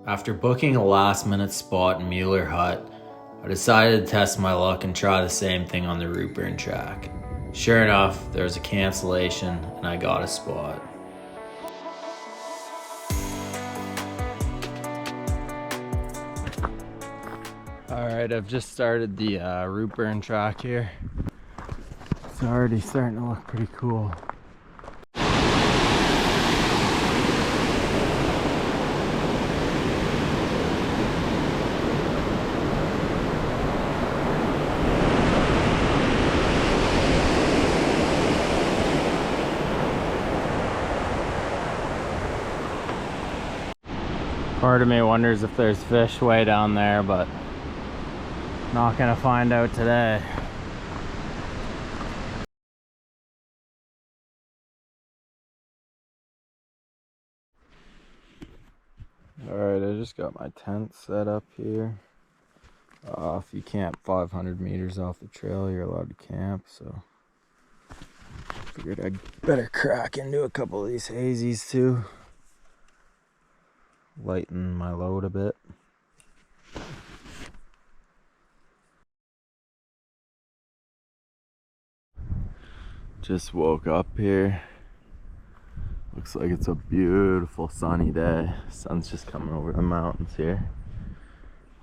After booking a last-minute spot in Mueller Hut, I decided to test my luck and try the same thing on the Routeburn track. Sure enough, there was a cancellation and I got a spot. Alright, I've just started the Routeburn track here. It's already starting to look pretty cool. Part of me wonders if there's fish way down there, but not gonna find out today. Alright, I just got my tent set up here. If you camp 500 meters off the trail, you're allowed to camp, so figured I'd better crack into a couple of these hazies too. Lighten my load a bit. Just woke up here. Looks like it's a beautiful sunny day. Sun's just coming over the mountains here.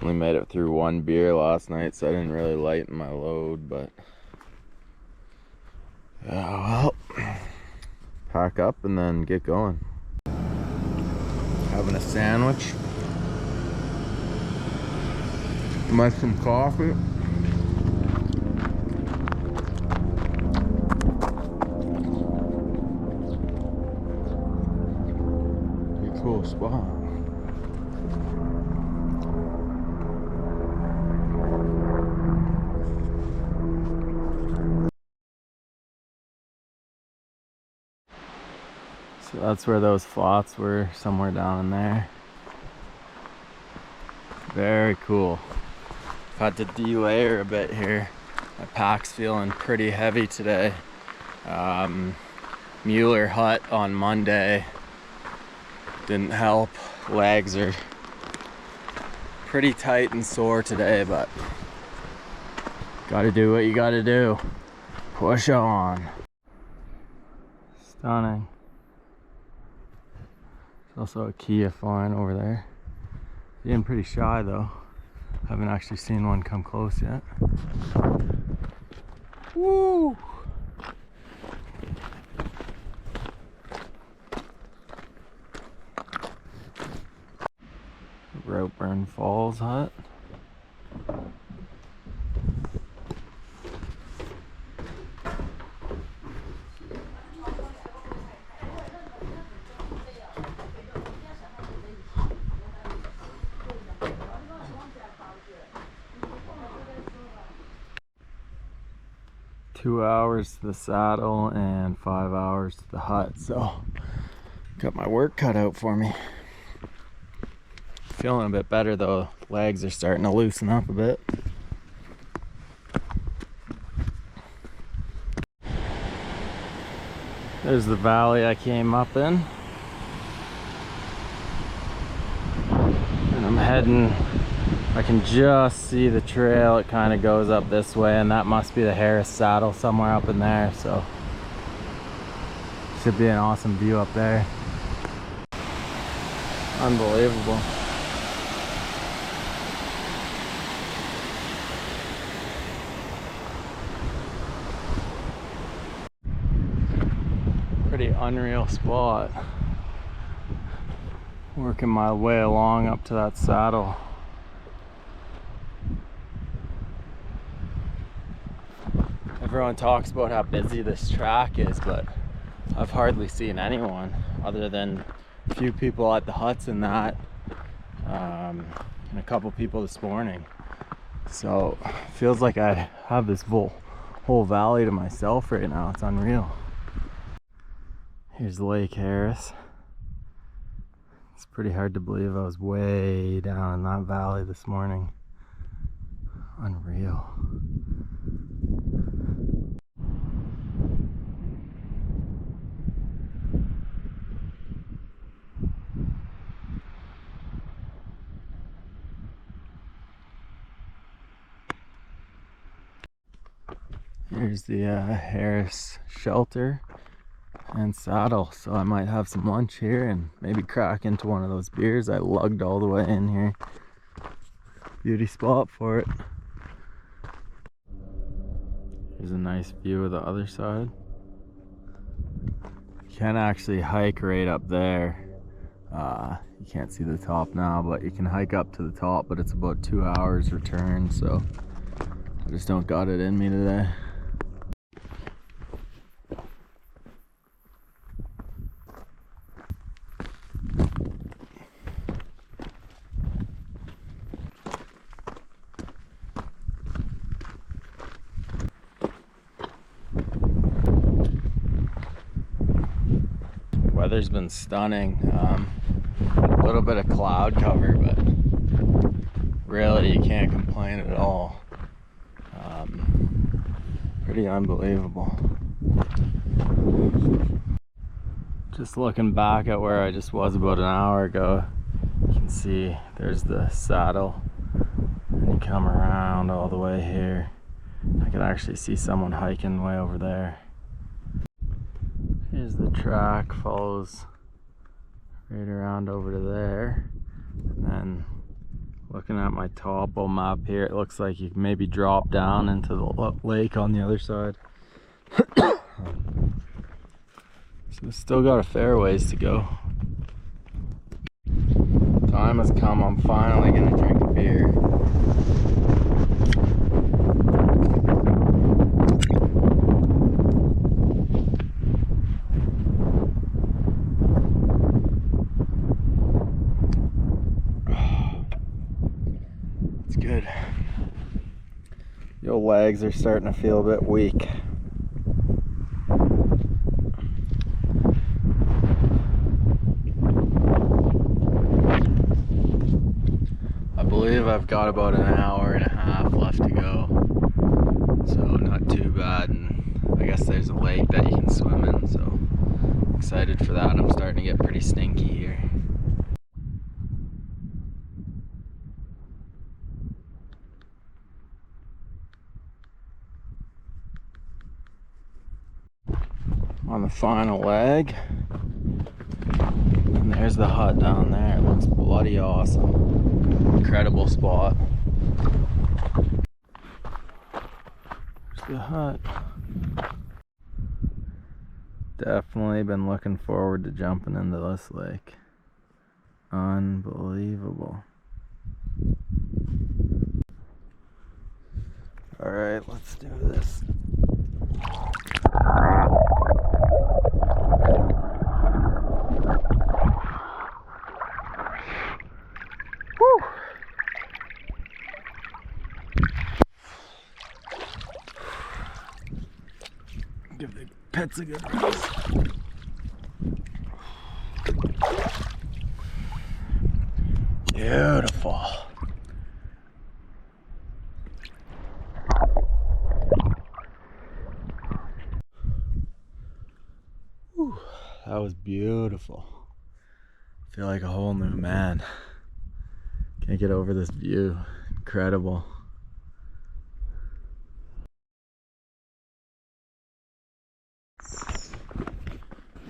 Only made it through one beer last night, so I didn't really lighten my load, but yeah, well, pack up and then get going. Having a sandwich. Might some coffee. Pretty cool spot. So that's where those flats were, somewhere down in there. Very cool. Had to delayer a bit here. My pack's feeling pretty heavy today. Mueller Hut on Monday didn't help. Legs are pretty tight and sore today, but gotta do what you gotta do. Push on. Stunning. There's also a Kia flying over there. Being pretty shy though. Haven't actually seen one come close yet. Woo! Routeburn Falls hut. Two hours to the saddle and 5 hours to the hut, so got my work cut out for me. Feeling a bit better though, legs are starting to loosen up a bit. There's the valley I came up in. And I'm heading, I can just see the trail. It kind of goes up this way, and that must be the Harris Saddle somewhere up in there, so should be an awesome view up there. Unbelievable. Pretty unreal spot. Working my way along up to that saddle. Everyone talks about how busy this track is, but I've hardly seen anyone other than a few people at the huts and that, and a couple people this morning. So it feels like I have this whole valley to myself right now. It's unreal. Here's Lake Harris. It's pretty hard to believe I was way down in that valley this morning. Unreal. Here's the Harris shelter and saddle, so I might have some lunch here and maybe crack into one of those beers I lugged all the way in here. Beauty spot for it. Here's a nice view of the other side. You can actually hike right up there. You can't see the top now, but you can hike up to the top, but it's about 2 hours return, so I just don't got it in me today. Weather's been stunning. A little bit of cloud cover, but really you can't complain at all. Pretty unbelievable. Just looking back at where I just was about an hour ago, you can see there's the saddle, and you come around all the way here. I can actually see someone hiking way over there. Here's the track, follows right around over to there, and then looking at my topo map here, it looks like you can maybe drop down into the lake on the other side. So still got a fair ways to go. Time has come, I'm finally gonna drink a beer. Good. Your legs are starting to feel a bit weak. I believe I've got about an hour and a half left to go, so not too bad, and I guess there's a lake that you can swim in, so excited for that. I'm starting to get pretty stinky here. On the final leg, and there's the hut down there. It looks bloody awesome. Incredible spot. There's the hut. Definitely been looking forward to jumping into this lake. Unbelievable. All right, let's do this. Give the pets a good rest. Beautiful. Whew, that was beautiful. I feel like a whole new man. Can't get over this view. Incredible.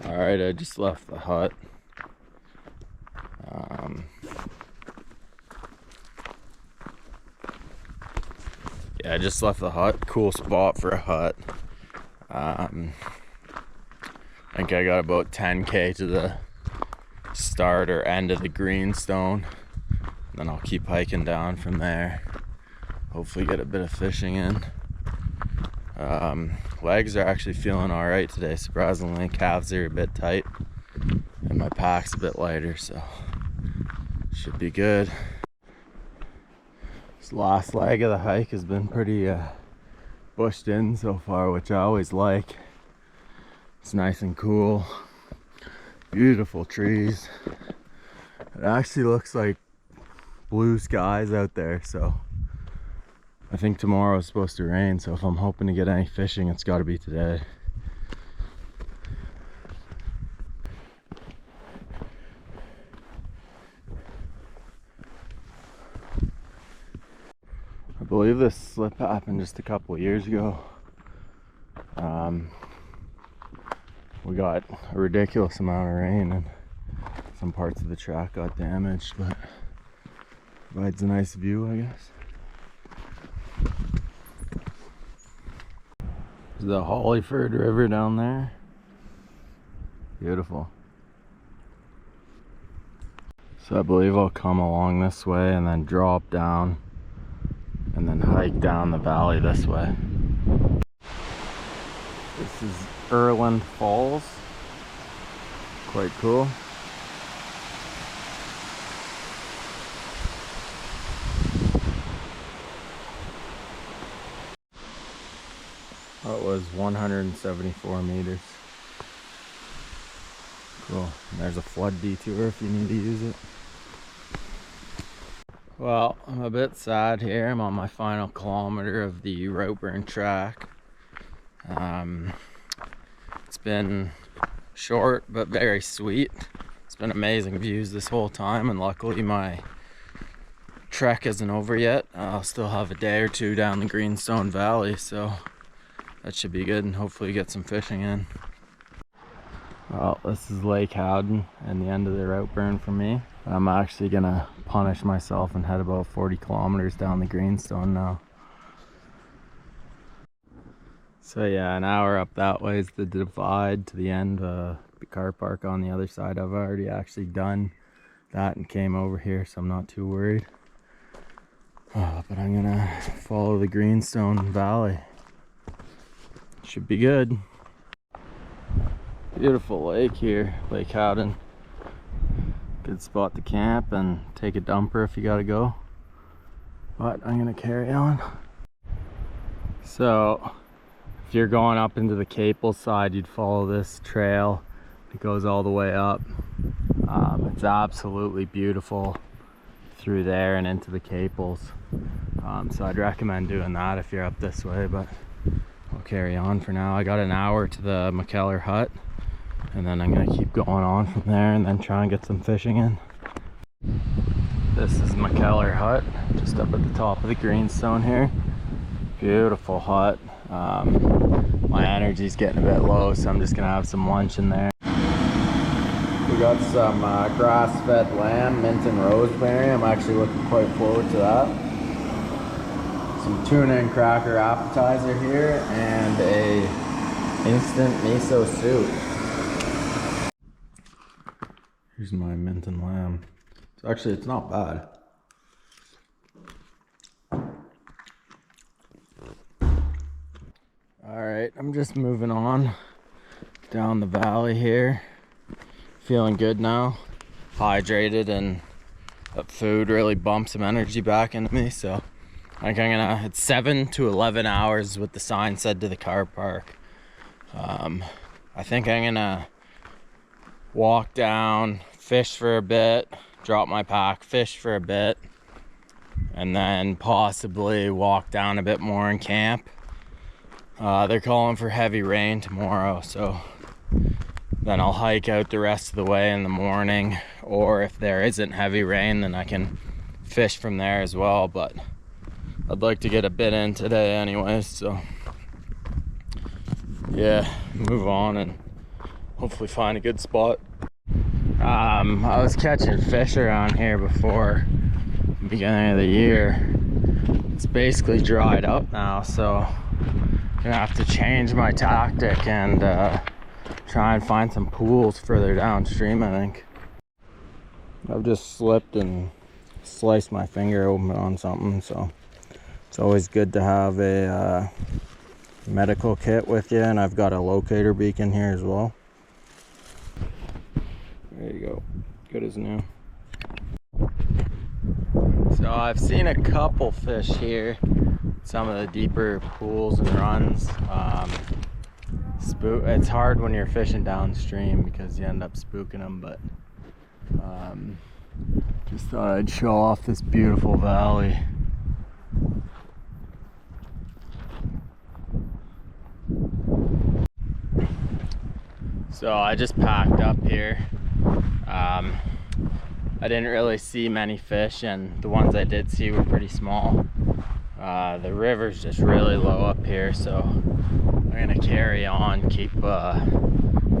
Alright, I just left the hut. Yeah, I just left the hut. Cool spot for a hut. I think I got about 10k to the start or end of the Greenstone. Then I'll keep hiking down from there. Hopefully get a bit of fishing in. Legs are actually feeling alright today, surprisingly. Calves are a bit tight and my pack's a bit lighter, so should be good. This last leg of the hike has been pretty bushed in so far, which I always like. It's nice and cool. Beautiful trees. It actually looks like blue skies out there, so I think tomorrow is supposed to rain, so if I'm hoping to get any fishing, it's got to be today. I believe this slip happened just a couple of years ago. We got a ridiculous amount of rain and some parts of the track got damaged, but provides a nice view, I guess. There's the Hollyford River down there. Beautiful. So I believe I'll come along this way and then drop down and then hike down the valley this way. This is Erland Falls. Quite cool. That was 174 meters. Cool. And there's a flood detour if you need to use it. Well, I'm a bit sad here. I'm on my final kilometer of the Routeburn track. It's been short but very sweet. It's been amazing views this whole time, and luckily my trek isn't over yet. I'll still have a day or two down the Greenstone Valley, so that should be good, and hopefully get some fishing in. Well, this is Lake Howden and the end of the Routeburn for me. I'm actually gonna punish myself and head about 40 kilometers down the Greenstone now. So yeah, an hour up that way is the divide to the end. The car park on the other side. I've already actually done that and came over here, so I'm not too worried. But I'm gonna follow the Greenstone Valley. Should be good. Beautiful lake here, Lake Howden. Good spot to camp and take a dumper if you gotta go. But I'm gonna carry on. So if you're going up into the Capel side, you'd follow this trail. It goes all the way up. It's absolutely beautiful through there and into the Capels. So I'd recommend doing that if you're up this way, but I'll carry on for now. I got an hour to the McKellar Hut, and then I'm gonna keep going on from there and then try and get some fishing in. This is McKellar Hut, just up at the top of the Greenstone here. Beautiful hut. My energy's getting a bit low, so I'm just gonna have some lunch in there. We got some grass-fed lamb, mint and rosemary. I'm actually looking quite forward to that. Some tuna and cracker appetizer here, and a instant miso soup. Here's my mint and lamb. So actually, it's not bad. Alright, I'm just moving on down the valley here. Feeling good now. Hydrated, and that food really bumped some energy back into me, so I think I'm gonna, it's 7 to 11 hours what the sign said to the car park. I think I'm gonna walk down, fish for a bit, drop my pack, fish for a bit, and then possibly walk down a bit more and camp. They're calling for heavy rain tomorrow, so then I'll hike out the rest of the way in the morning, or if there isn't heavy rain, then I can fish from there as well. But I'd like to get a bit in today anyways, so yeah, move on and hopefully find a good spot. I was catching fish around here before the beginning of the year. It's basically dried up now, so I'm gonna have to change my tactic and try and find some pools further downstream, I think. I've just slipped and sliced my finger open on something, so it's always good to have a medical kit with you, and I've got a locator beacon here as well. There you go, good as new. So I've seen a couple fish here, some of the deeper pools and runs. It's hard when you're fishing downstream because you end up spooking them, but just thought I'd show off this beautiful valley. So I just packed up here. I didn't really see many fish, and the ones I did see were pretty small. The river's just really low up here, so I'm I'm gonna carry on, keep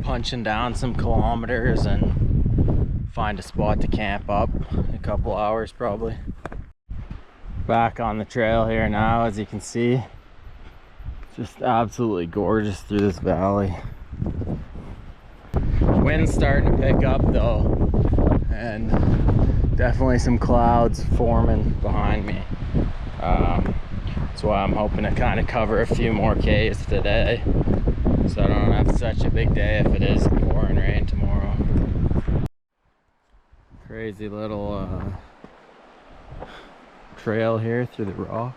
punching down some kilometers and find a spot to camp up in a couple hours probably. Back on the trail here now, as you can see. Just absolutely gorgeous through this valley. Wind's starting to pick up though, and definitely some clouds forming behind me. That's why I'm hoping to kind of cover a few more Ks today, so I don't have such a big day if it is pouring rain tomorrow. Crazy little trail here through the rock.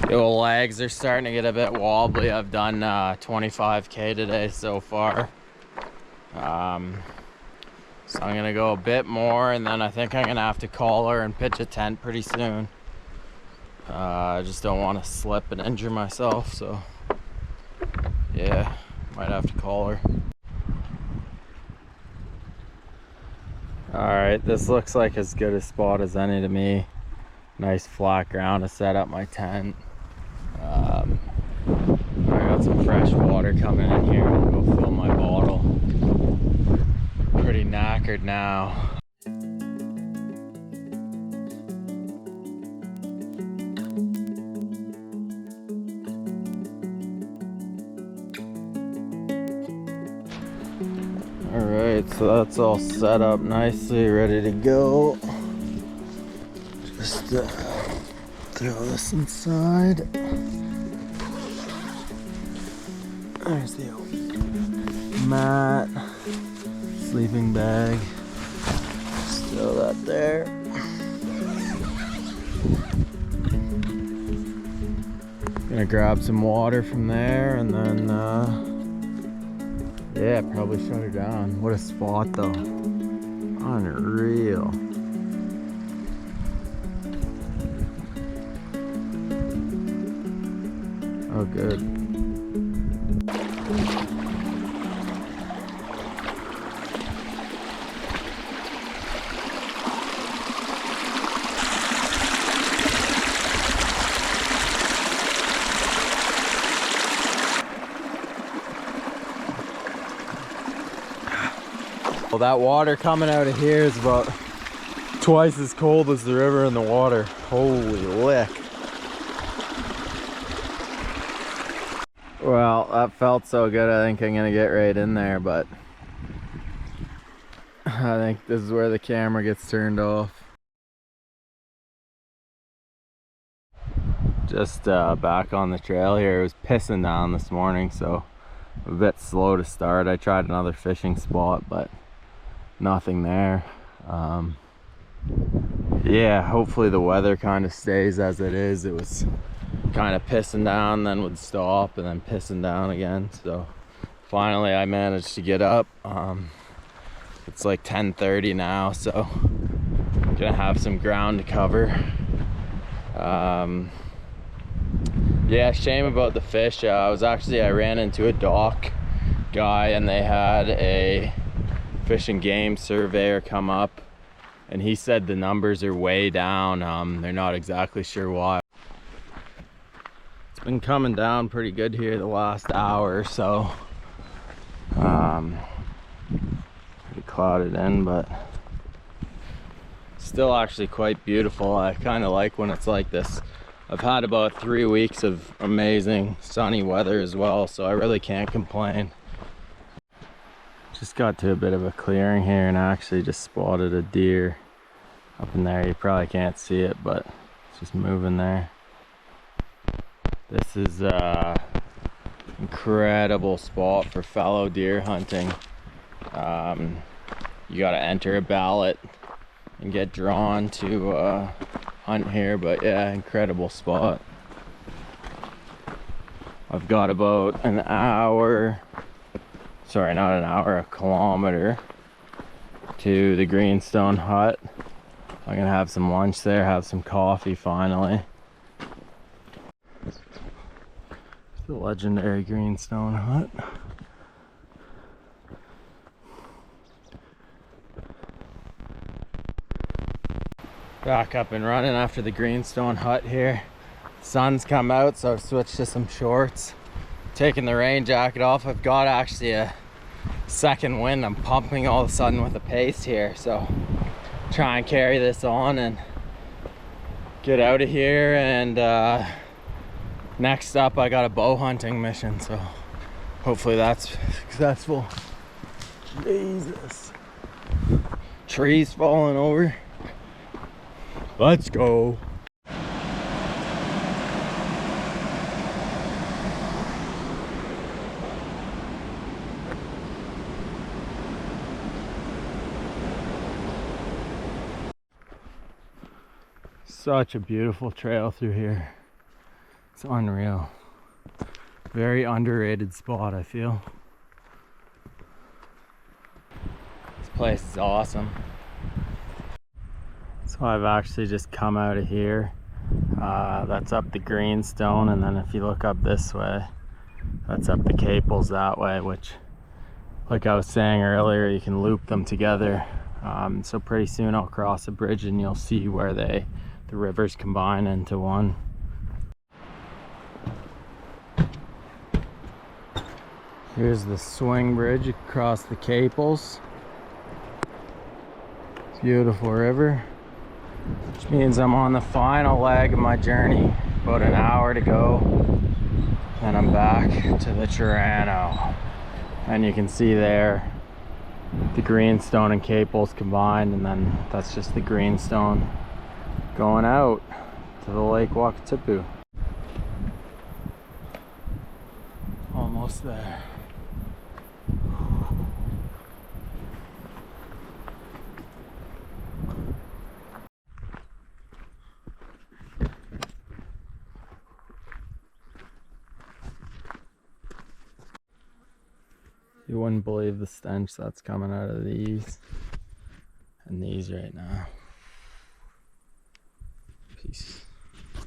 The old legs are starting to get a bit wobbly. I've done 25K today so far. So I'm gonna go a bit more, and then I think I'm gonna have to collar and pitch a tent pretty soon. I just don't want to slip and injure myself, so yeah, might have to collar. Alright, this looks like as good a spot as any to me. Nice flat ground to set up my tent. I got some fresh water coming in here. I'll go fill my bottle. Pretty knackered now. Alright, so that's all set up nicely, ready to go. Just throw this inside. There's the old mat, sleeping bag. Just throw that there. Gonna grab some water from there, and then yeah, probably shut her down. What a spot though. Unreal. Oh, good. Well, that water coming out of here is about twice as cold as the river in the water. Holy lick. Well, that felt so good. I think I'm gonna get right in there, but I think this is where the camera gets turned off. Just back on the trail here. It was pissing down this morning, so a bit slow to start. I tried another fishing spot, but nothing there. Yeah, hopefully the weather kind of stays as it is. It was kind of pissing down, then would stop, and then pissing down again. So finally I managed to get up. It's like 10:30 now, so I'm gonna have some ground to cover. Yeah, shame about the fish. I ran into a dock guy, and they had a fish and game surveyor come up, and he said the numbers are way down. They're not exactly sure why. It's been coming down pretty good here the last hour or so. Pretty clouded in, but still actually quite beautiful. I kind of like when it's like this. I've had about 3 weeks of amazing sunny weather as well, so I really can't complain. Just got to a bit of a clearing here and actually just spotted a deer up in there. You probably can't see it, but it's just moving there. This is an incredible spot for fallow deer hunting. You got to enter a ballot and get drawn to hunt here, but yeah, incredible spot. I've got about an hour, sorry, not an hour, a kilometer to the Greenstone hut. I'm gonna have some lunch there, have some coffee finally. It's the legendary Greenstone hut. Back up and running after the Greenstone hut here. Sun's come out, so I've switched to some shorts. Taking the rain jacket off. I've got actually a second wind. I'm pumping all of a sudden with the pace here, so try and carry this on and get out of here. And next up I got a bow hunting mission, so hopefully that's successful. Jesus, trees falling over. Let's go. Such a beautiful trail through here. It's unreal. Very underrated spot, I feel. This place is awesome. So I've actually just come out of here. That's up the Greenstone, and then if you look up this way, that's up the Caples that way, which, like I was saying earlier, you can loop them together. So pretty soon I'll cross a bridge and you'll see where the rivers combine into one. Here's the swing bridge across the Caples. Beautiful river, which means I'm on the final leg of my journey. About an hour to go, then I'm back to the Toronto. And you can see there the Greenstone and Caples combined, and then that's just the Greenstone going out to the Lake Routeburn. Almost there. You wouldn't believe the stench that's coming out of these and these right now. Peace.